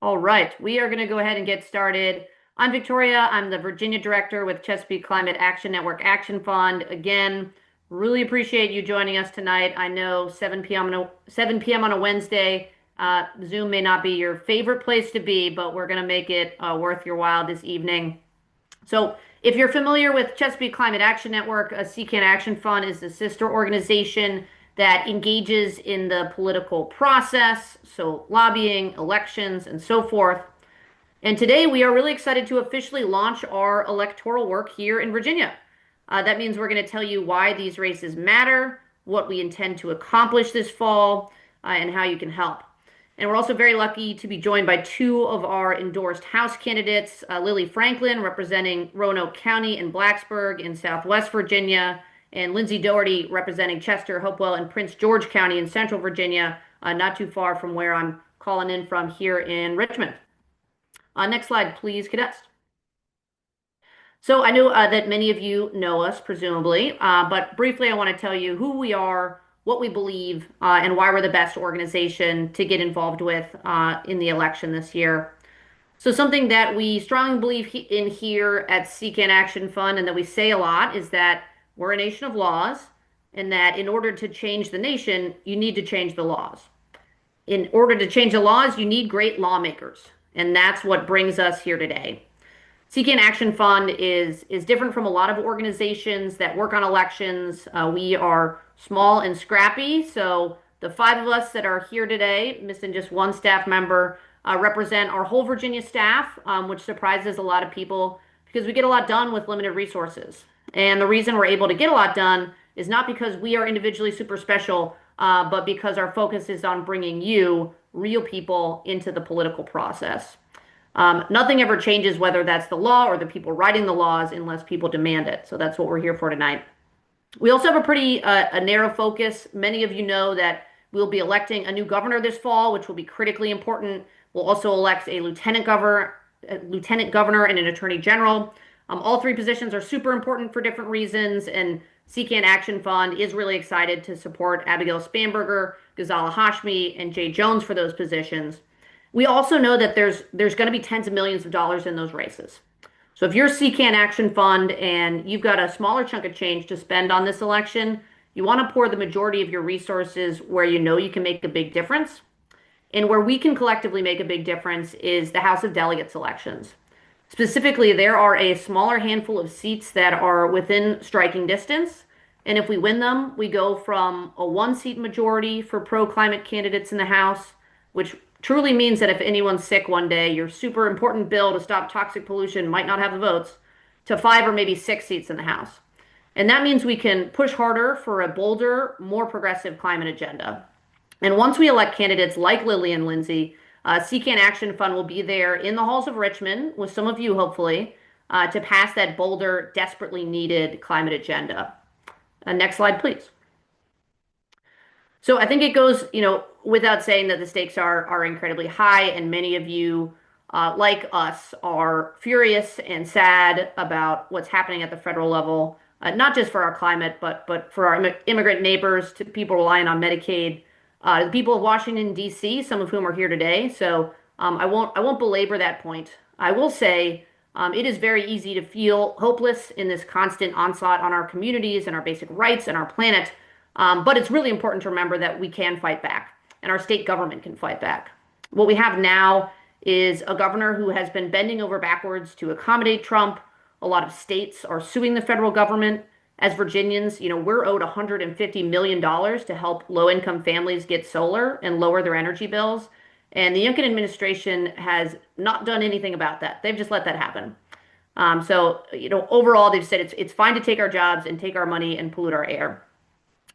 All right, we are going to go ahead and get started. I'm Victoria. I'm the Virginia Director with Chesapeake Climate Action Network Action Fund. Again, really appreciate you joining us tonight. I know 7 p.m. on a Wednesday, Zoom may not be your favorite place to be, but we're going to make it worth your while this evening. So, if you're familiar with Chesapeake Climate Action Network, a CCAN Action Fund is a sister organization that engages in the political process, so lobbying, elections, and so forth. And today we are really excited to officially launch our electoral work here in Virginia. That means we're going to tell you why these races matter, what we intend to accomplish this fall, and how you can help. And we're also very lucky to be joined by two of our endorsed House candidates, Lily Franklin, representing Roanoke County and Blacksburg in Southwest Virginia, and Lindsay Doherty, representing Chester, Hopewell, and Prince George County in Central Virginia, not too far from where I'm calling in from here in Richmond. Next slide, please, cadets. So I know that many of you know us, presumably, but briefly I want to tell you who we are, what we believe, and why we're the best organization to get involved with in the election this year. So something that we strongly believe in here at CCAN Action Fund and that we say a lot is that we're a nation of laws, and that in order to change the nation, you need to change the laws. In order to change the laws, you need great lawmakers, and that's what brings us here today. CCAN Action Fund is different from a lot of organizations that work on elections. We are small and scrappy, so the five of us that are here today, missing just one staff member, represent our whole Virginia staff, which surprises a lot of people because we get a lot done with limited resources. And the reason we're able to get a lot done is not because we are individually super special, but because our focus is on bringing you, real people, into the political process. Nothing ever changes, whether that's the law or the people writing the laws, unless people demand it. So that's what we're here for tonight. We also have a pretty a narrow focus. Many of you know that we'll be electing a new governor this fall, which will be critically important. We'll also elect a lieutenant governor, and an attorney general. All three positions are super important for different reasons, and CCAN Action Fund is really excited to support Abigail Spanberger, Ghazala Hashmi, and Jay Jones for those positions. We also know that there's going to be tens of millions of dollars in those races. So if you're CCAN Action Fund and you've got a smaller chunk of change to spend on this election, you want to pour the majority of your resources where you know you can make a big difference. And where we can collectively make a big difference is the House of Delegates elections. Specifically, there are a smaller handful of seats that are within striking distance. And if we win them, we go from a one-seat majority for pro-climate candidates in the House, which truly means that if anyone's sick one day, your super important bill to stop toxic pollution might not have the votes, to 5 or maybe 6 seats in the House. And that means we can push harder for a bolder, more progressive climate agenda. And once we elect candidates like Lily and Lindsay, CCAN Action Fund will be there in the halls of Richmond, with some of you hopefully, to pass that bolder, desperately needed climate agenda. Next slide, please. So I think it goes, without saying that the stakes are incredibly high, and many of you, like us, are furious and sad about what's happening at the federal level, not just for our climate, but for our immigrant neighbors, to people relying on Medicaid, the people of Washington, D.C., some of whom are here today. So I won't belabor that point. I will say it is very easy to feel hopeless in this constant onslaught on our communities and our basic rights and our planet. But it's really important to remember that we can fight back, and our state government can fight back. What we have now is a governor who has been bending over backwards to accommodate Trump. A lot of states are suing the federal government. As Virginians, we're owed $150 million to help low-income families get solar and lower their energy bills. And the Youngkin administration has not done anything about that. They've just let that happen. So overall, they've said it's fine to take our jobs and take our money and pollute our air.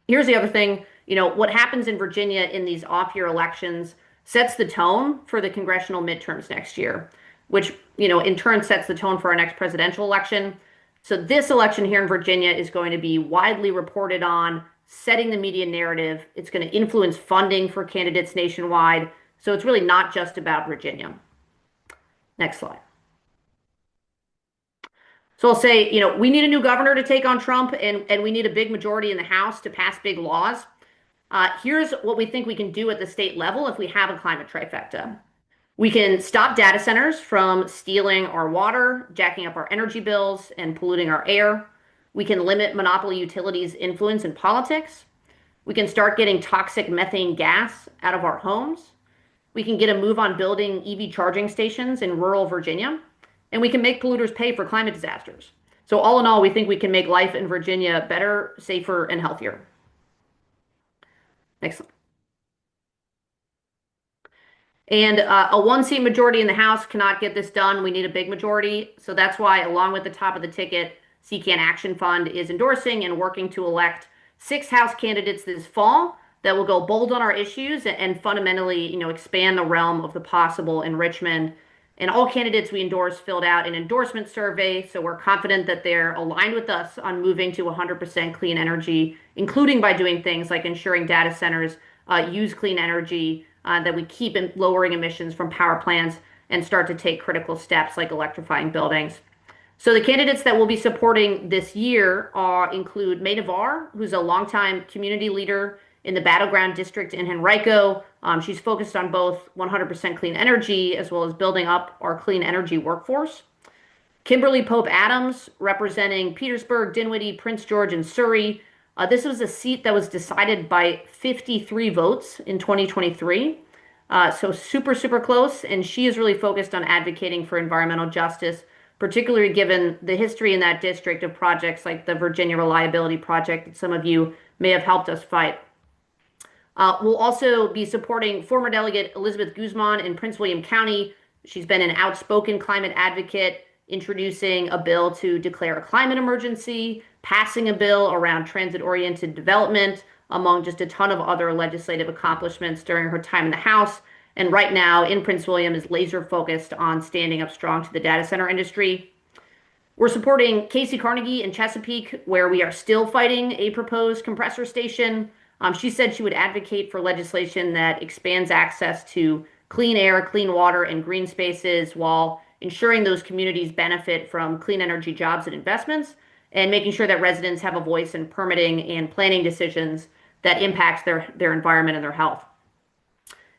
Here's the other thing, what happens in Virginia in these off-year elections sets the tone for the congressional midterms next year, which, in turn sets the tone for our next presidential election. So this election here in Virginia is going to be widely reported on, setting the media narrative. It's going to influence funding for candidates nationwide. So it's really not just about Virginia. Next slide. So I'll say, we need a new governor to take on Trump, and we need a big majority in the House to pass big laws. Here's what we think we can do at the state level if we have a climate trifecta. We can stop data centers from stealing our water, jacking up our energy bills, and polluting our air. We can limit monopoly utilities' influence in politics. We can start getting toxic methane gas out of our homes. We can get a move on building EV charging stations in rural Virginia. And we can make polluters pay for climate disasters. So, all in all, we think we can make life in Virginia better, safer, and healthier. Next. And a one-seat majority in the House cannot get this done. We need a big majority. So that's why, along with the top of the ticket, CCAN Action Fund is endorsing and working to elect 6 House candidates this fall that will go bold on our issues and fundamentally, expand the realm of the possible in Richmond. And all candidates we endorse filled out an endorsement survey, so we're confident that they're aligned with us on moving to 100% clean energy, including by doing things like ensuring data centers use clean energy, that we keep lowering emissions from power plants and start to take critical steps like electrifying buildings. So the candidates that we'll be supporting this year include May Navar, who's a longtime community leader in the Battleground District in Henrico. She's focused on both 100% clean energy as well as building up our clean energy workforce. Kimberly Pope Adams, representing Petersburg, Dinwiddie, Prince George, and Surrey. This was a seat that was decided by 53 votes in 2023. So super, super close. And she is really focused on advocating for environmental justice, particularly given the history in that district of projects like the Virginia Reliability Project that some of you may have helped us fight. We'll also be supporting former Delegate Elizabeth Guzman in Prince William County. She's been an outspoken climate advocate, introducing a bill to declare a climate emergency, passing a bill around transit-oriented development, among just a ton of other legislative accomplishments during her time in the House. And right now in Prince William is laser focused on standing up strong to the data center industry. We're supporting Casey Carnegie in Chesapeake, where we are still fighting a proposed compressor station. She said she would advocate for legislation that expands access to clean air, clean water, and green spaces while ensuring those communities benefit from clean energy jobs and investments, and making sure that residents have a voice in permitting and planning decisions that impacts their environment and their health.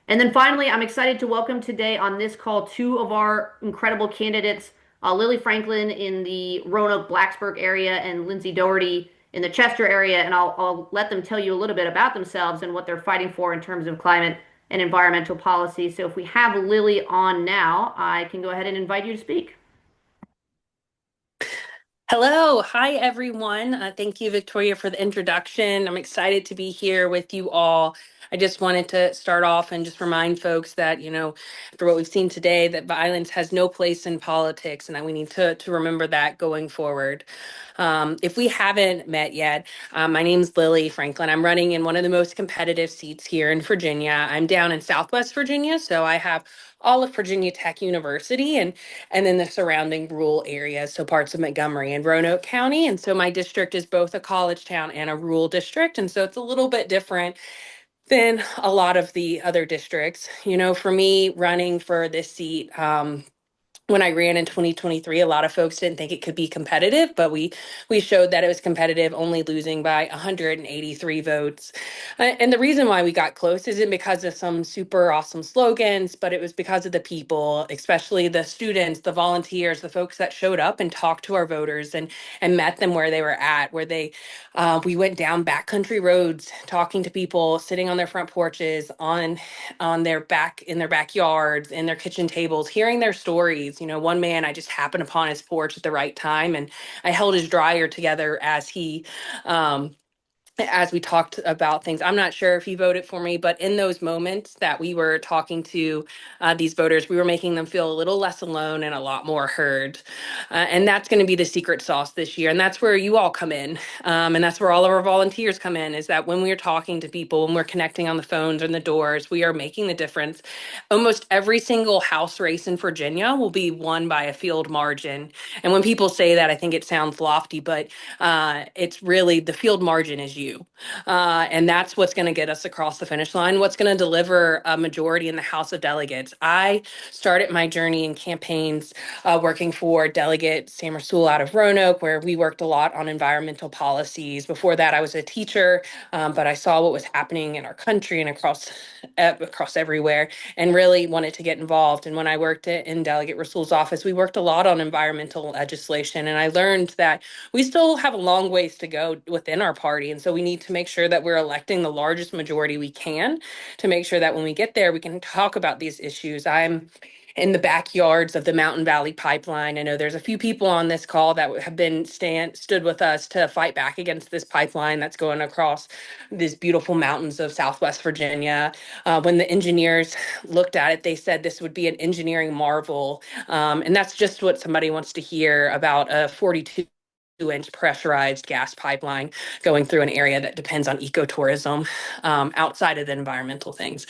And then finally, I'm excited to welcome today on this call 2 of our incredible candidates, Lily Franklin in the Roanoke-Blacksburg area and Lindsay Doherty in the Chester area. And I'll let them tell you a little bit about themselves and what they're fighting for in terms of climate and environmental policy. So if we have Lily on now, I can go ahead and invite you to speak. Hello. Hi, everyone. Thank you, Victoria, for the introduction. I'm excited to be here with you all. I just wanted to start off and just remind folks that, after what we've seen today, that violence has no place in politics, and that we need to remember that going forward. If we haven't met yet, my name's Lily Franklin. I'm running in one of the most competitive seats here in Virginia. I'm down in Southwest Virginia, so I have all of Virginia Tech University and then the surrounding rural areas, so parts of Montgomery and Roanoke County. And so my district is both a college town and a rural district. And so it's a little bit different than a lot of the other districts. For me, running for this seat, when I ran in 2023, a lot of folks didn't think it could be competitive, but we showed that it was competitive, only losing by 183 votes. And the reason why we got close isn't because of some super awesome slogans, but it was because of the people, especially the students, the volunteers, the folks that showed up and talked to our voters and met them where they were at, we went down backcountry roads, talking to people, sitting on their front porches, in their backyards, in their kitchen tables, hearing their stories. One man, I just happened upon his porch at the right time, and I held his dryer together as we talked about things. I'm not sure if he voted for me, but in those moments that we were talking to these voters, we were making them feel a little less alone and a lot more heard. And that's going to be the secret sauce this year. And that's where you all come in. And that's where all of our volunteers come in, is that when we're talking to people, when we're connecting on the phones and the doors, we are making the difference. Almost every single House race in Virginia will be won by a field margin. And when people say that, I think it sounds lofty, but it's really, the field margin is you. And that's what's going to get us across the finish line, what's going to deliver a majority in the House of Delegates. I started my journey in campaigns working for Delegate Sam Rasool out of Roanoke, where we worked a lot on environmental policies. Before that, I was a teacher, but I saw what was happening in our country and across everywhere, and really wanted to get involved. And when I worked in Delegate Rasool's office, we worked a lot on environmental legislation, and I learned that we still have a long ways to go within our party. And so we need to make sure that we're electing the largest majority we can to make sure that when we get there, we can talk about these issues. I'm in the backyards of the Mountain Valley Pipeline. I know there's a few people on this call that have been stood with us to fight back against this pipeline that's going across these beautiful mountains of Southwest Virginia. When the engineers looked at it, they said this would be an engineering marvel. And that's just what somebody wants to hear about a 42-inch pressurized gas pipeline going through an area that depends on ecotourism outside of the environmental things.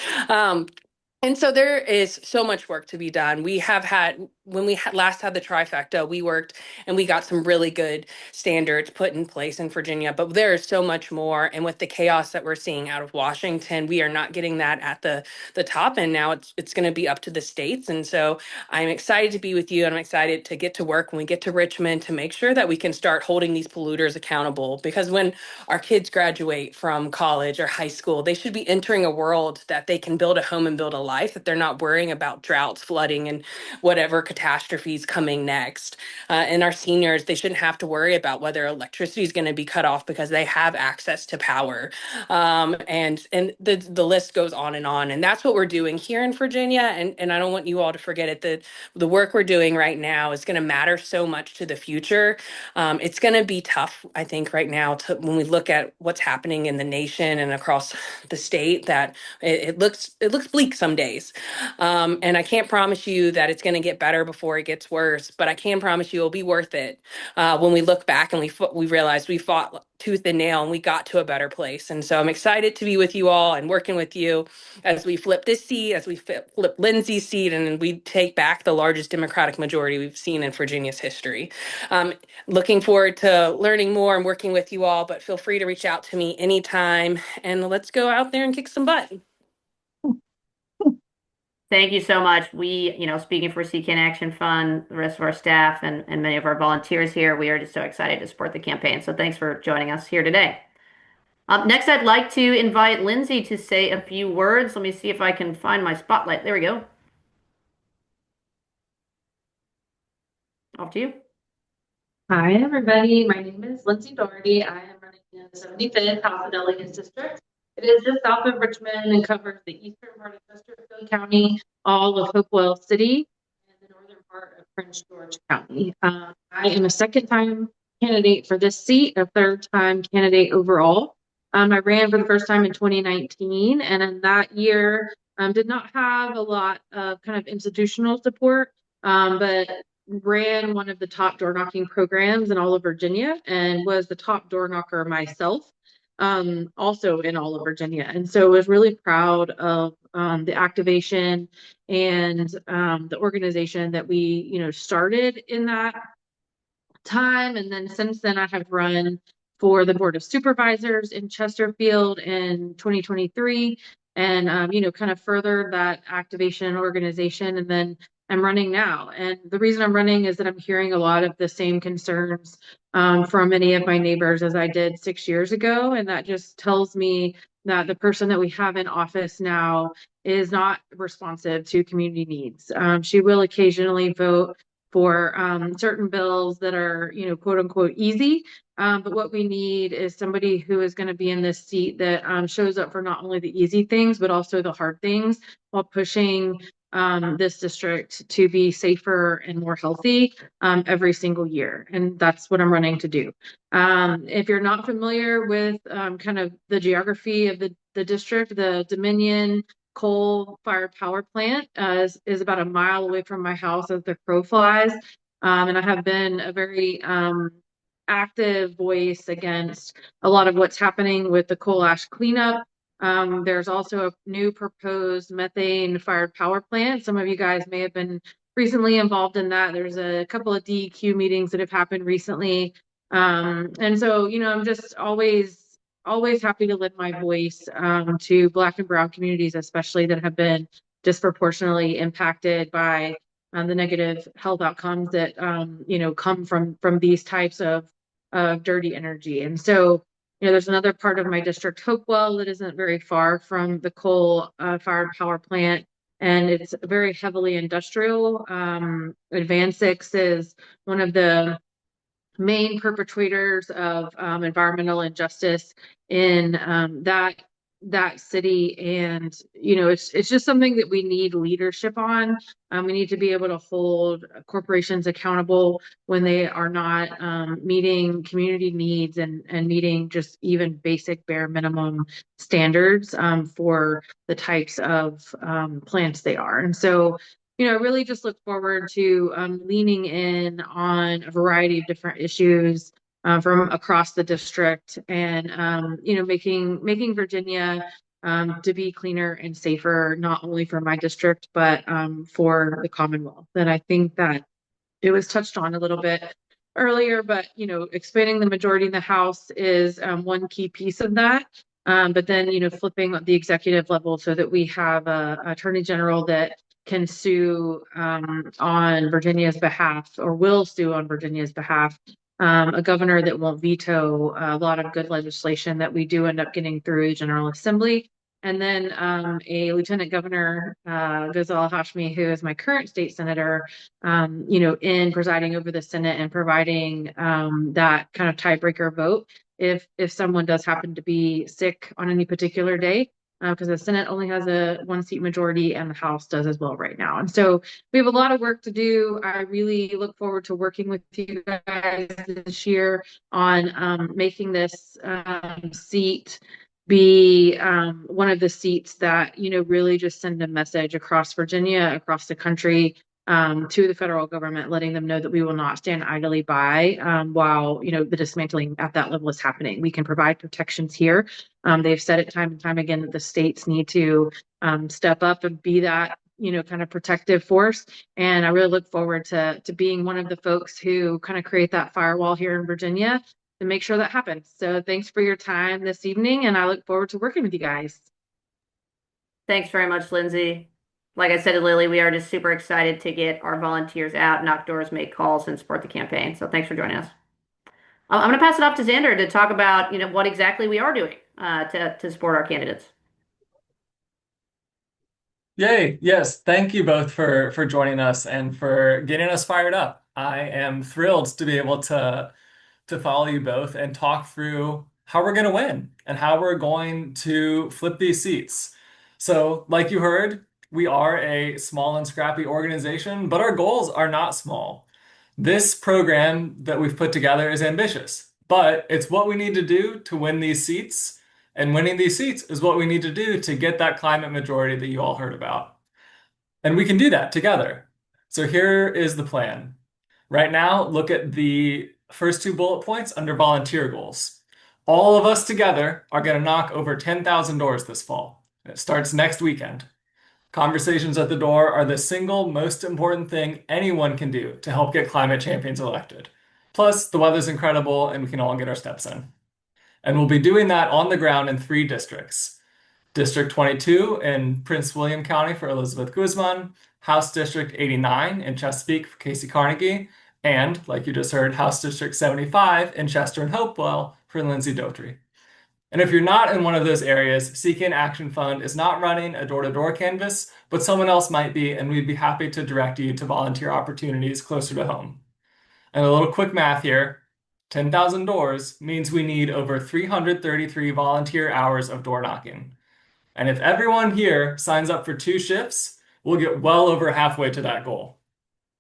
And so there is so much work to be done. We have had, when we last had the trifecta, we worked and we got some really good standards put in place in Virginia, but there is so much more. And with the chaos that we're seeing out of Washington, we are not getting that at the top. And now it's going to be up to the states. And so I'm excited to be with you. And I'm excited to get to work when we get to Richmond to make sure that we can start holding these polluters accountable. Because when our kids graduate from college or high school, they should be entering a world that they can build a home and build a life, that they're not worrying about droughts, flooding, and whatever catastrophes coming next. And our seniors, they shouldn't have to worry about whether electricity is going to be cut off because they have access to power. And the list goes on and on. And that's what we're doing here in Virginia. And I don't want you all to forget it, that the work we're doing right now is going to matter so much to the future. It's going to be tough, I think, right now when we look at what's happening in the nation and across the state, that it looks bleak some days. And I can't promise you that it's going to get better before it gets worse, but I can promise you it'll be worth it when we look back and we realize we fought tooth and nail and we got to a better place. And so I'm excited to be with you all and working with you as we flip this seat, as we flip Lindsay's seat, and we take back the largest Democratic majority we've seen in Virginia's history. Looking forward to learning more and working with you all, but feel free to reach out to me anytime, and let's go out there and kick some butt. Thank you so much. We, speaking for CCAN Action Fund, the rest of our staff and many of our volunteers here, we are just so excited to support the campaign. So thanks for joining us here today. Next, I'd like to invite Lindsay to say a few words. Let me see if I can find my spotlight. There we go. Off to you. Hi, everybody. My name is Lindsay Doherty. I am running in the 75th House of Delegates District. It is just south of Richmond and covers the eastern part of Chesterfield County, all of Hopewell City, and the northern part of Prince George County. I am a second-time candidate for this seat, a third-time candidate overall. I ran for the first time in 2019, and in that year, did not have a lot of kind of institutional support, but ran one of the top door knocking programs in all of Virginia and was the top door knocker myself, also in all of Virginia. And so was really proud of the activation and the organization that we, started in that time. And then since then, I have run for the Board of Supervisors in Chesterfield in 2023 and, kind of furthered that activation and organization. And then I'm running now. And the reason I'm running is that I'm hearing a lot of the same concerns from many of my neighbors as I did 6 years ago. And that just tells me that the person that we have in office now is not responsive to community needs. She will occasionally vote for certain bills that are, quote unquote, easy. But what we need is somebody who is going to be in this seat that shows up for not only the easy things, but also the hard things while pushing this district to be safer and more healthy every single year. And that's what I'm running to do. If you're not familiar with kind of the geography of the district, the Dominion coal-fired power plant is about a mile away from my house as the crow flies. And I have been a very active voice against a lot of what's happening with the coal ash cleanup. There's also a new proposed methane-fired power plant. Some of you guys may have been recently involved in that. There's a couple of DEQ meetings that have happened recently. And so, I'm just always always happy to lend my voice to Black and Brown communities, especially that have been disproportionately impacted by the negative health outcomes that come from these types of dirty energy. And so, there's another part of my district, Hopewell, that isn't very far from the coal fired power plant, and it's very heavily industrial. Advanced Six is one of the main perpetrators of environmental injustice in that city, and it's just something that we need leadership on. We need to be able to hold corporations accountable when they are not meeting community needs and meeting just even basic bare minimum standards for the types of plants they are. And so really just look forward to leaning in on a variety of different issues from across the district, and making Virginia to be cleaner and safer, not only for my district, but for the Commonwealth. And I think that it was touched on a little bit earlier, but expanding the majority in the House is one key piece of that. But then, flipping the executive level so that we have a attorney general that can sue on Virginia's behalf, or will sue on Virginia's behalf, a governor that won't veto a lot of good legislation that we do end up getting through the General Assembly. And then a Lieutenant Governor, Ghazal Hashmi, who is my current state senator, in presiding over the Senate and providing that kind of tiebreaker vote if someone does happen to be sick on any particular day, because the Senate only has a 1-seat majority and the House does as well right now. And so we have a lot of work to do. I really look forward to working with you guys this year on making this seat be one of the seats that really just send a message across Virginia, across the country, to the federal government, letting them know that we will not stand idly by while the dismantling at that level is happening. We can provide protections here. They've said it time and time again that the states need to step up and be that kind of protective force. And I really look forward to being one of the folks who kind of create that firewall here in Virginia to make sure that happens. So thanks for your time this evening, and I look forward to working with you guys. Thanks very much, Lindsay. Like I said to Lily, we are just super excited to get our volunteers out, knock doors, make calls, and support the campaign. So thanks for joining us. I'm going to pass it off to Xander to talk about, what exactly we are doing to support our candidates. Yay. Yes. Thank you both for joining us and for getting us fired up. I am thrilled to be able to follow you both and talk through how we're going to win and how we're going to flip these seats. So, like you heard, we are a small and scrappy organization, but our goals are not small. This program that we've put together is ambitious, but it's what we need to do to win these seats. And winning these seats is what we need to do to get that climate majority that you all heard about. And we can do that together. So here is the plan. Right now, look at the first two bullet points under volunteer goals. All of us together are going to knock over 10,000 doors this fall. It starts next weekend. Conversations at the door are the single most important thing anyone can do to help get climate champions elected. Plus, the weather's incredible and we can all get our steps in. And we'll be doing that on the ground in 3 districts. District 22 in Prince William County for Elizabeth Guzman, House District 89 in Chesapeake for Casey Carnegie, and, like you just heard, House District 75 in Chester and Hopewell for Lindsay Daughtry. And if you're not in one of those areas, CCAN Action Fund is not running a door-to-door canvas, but someone else might be, and we'd be happy to direct you to volunteer opportunities closer to home. And a little quick math here, 10,000 doors means we need over 333 volunteer hours of door knocking. And if everyone here signs up for 2 shifts, we'll get well over halfway to that goal.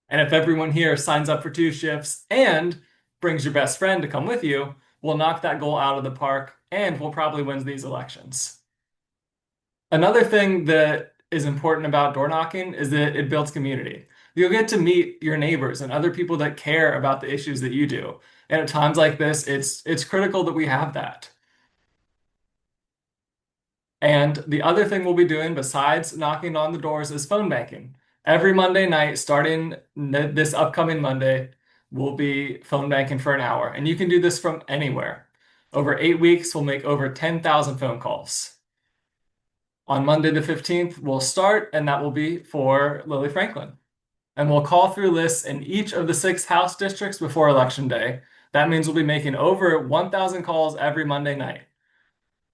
And if everyone here signs up for 2 shifts and brings your best friend to come with you, we'll knock that goal out of the park and we'll probably win these elections. Another thing that is important about door knocking is that it builds community. You'll get to meet your neighbors and other people that care about the issues that you do. And at times like this, it's critical that we have that. And the other thing we'll be doing besides knocking on the doors is phone banking. Every Monday night, starting this upcoming Monday, we'll be phone banking for an hour. And you can do this from anywhere. Over 8 weeks, we'll make over 10,000 phone calls. On Monday the 15th, we'll start, and that will be for Lily Franklin. And we'll call through lists in each of the 6 House districts before Election Day. That means we'll be making over 1,000 calls every Monday night.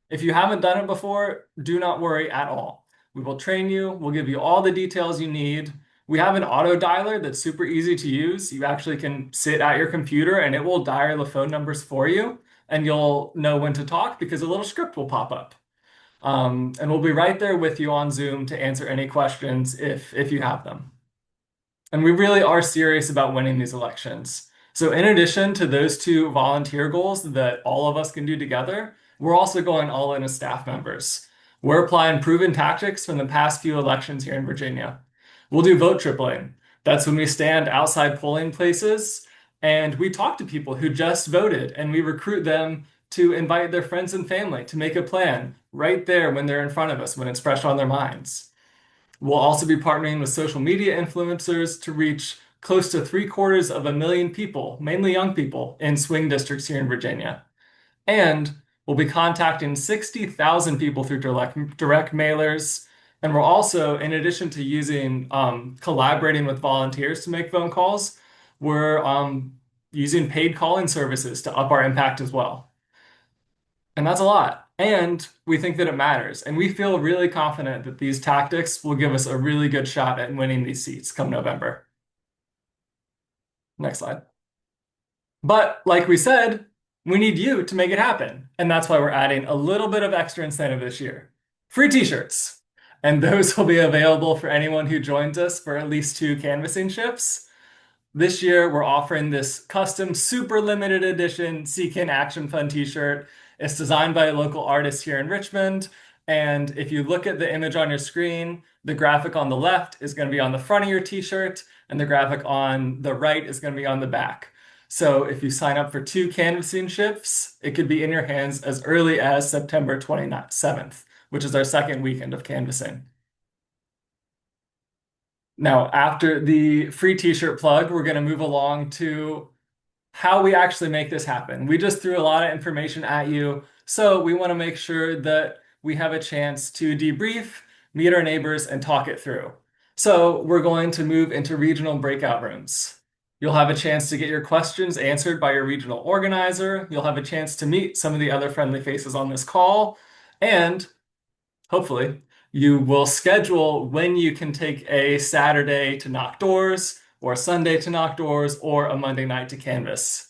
If you haven't done it before, do not worry at all. We will train you, we'll give you all the details you need. We have an auto dialer that's super easy to use. You actually can sit at your computer and it will dial the phone numbers for you, and you'll know when to talk because a little script will pop up. And we'll be right there with you on Zoom to answer any questions if you have them. And we really are serious about winning these elections. So in addition to those 2 volunteer goals that all of us can do together, we're also going all in as staff members. We're applying proven tactics from the past few elections here in Virginia. We'll do vote tripling. That's when we stand outside polling places and we talk to people who just voted and we recruit them to invite their friends and family to make a plan right there when they're in front of us, when it's fresh on their minds. We'll also be partnering with social media influencers to reach close to 750,000 people, mainly young people, in swing districts here in Virginia. And we'll be contacting 60,000 people through direct mailers. And we're also, in addition to using collaborating with volunteers to make phone calls, we're using paid calling services to up our impact as well. And that's a lot. And we think that it matters. And we feel really confident that these tactics will give us a really good shot at winning these seats come November. Next slide. But like we said, we need you to make it happen. And that's why we're adding a little bit of extra incentive this year. Free t-shirts. And those will be available for anyone who joins us for at least 2 canvassing shifts. This year, we're offering this custom super limited edition Seekin Action Fund t-shirt. It's designed by a local artist here in Richmond. And if you look at the image on your screen, the graphic on the left is going to be on the front of your t-shirt, and the graphic on the right is going to be on the back. So if you sign up for 2 canvassing shifts, it could be in your hands as early as September 27th, which is our second weekend of canvassing. Now, after the free t-shirt plug, we're going to move along to how we actually make this happen. We just threw a lot of information at you, so we want to make sure that we have a chance to debrief, meet our neighbors, and talk it through. So we're going to move into regional breakout rooms. You'll have a chance to get your questions answered by your regional organizer. You'll have a chance to meet some of the other friendly faces on this call, and hopefully, you will schedule when you can take a Saturday to knock doors, or a Sunday to knock doors, or a Monday night to canvass.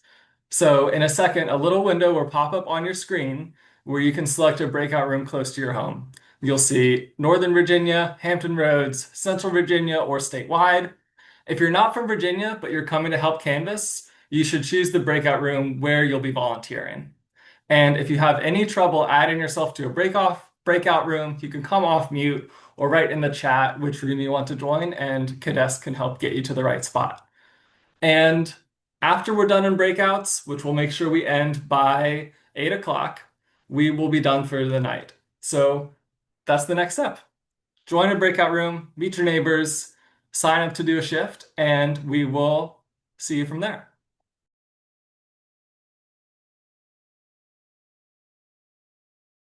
So in a second, a little window will pop up on your screen where you can select a breakout room close to your home. You'll see Northern Virginia, Hampton Roads, Central Virginia, or statewide. If you're not from Virginia, but you're coming to help canvass, you should choose the breakout room where you'll be volunteering. And if you have any trouble adding yourself to a breakout room, you can come off mute or write in the chat which room you want to join, and Kadesh can help get you to the right spot. And after we're done in breakouts, which we'll make sure we end by 8 o'clock, we will be done for the night. So that's the next step. Join a breakout room, meet your neighbors, sign up to do a shift, and we will see you from there.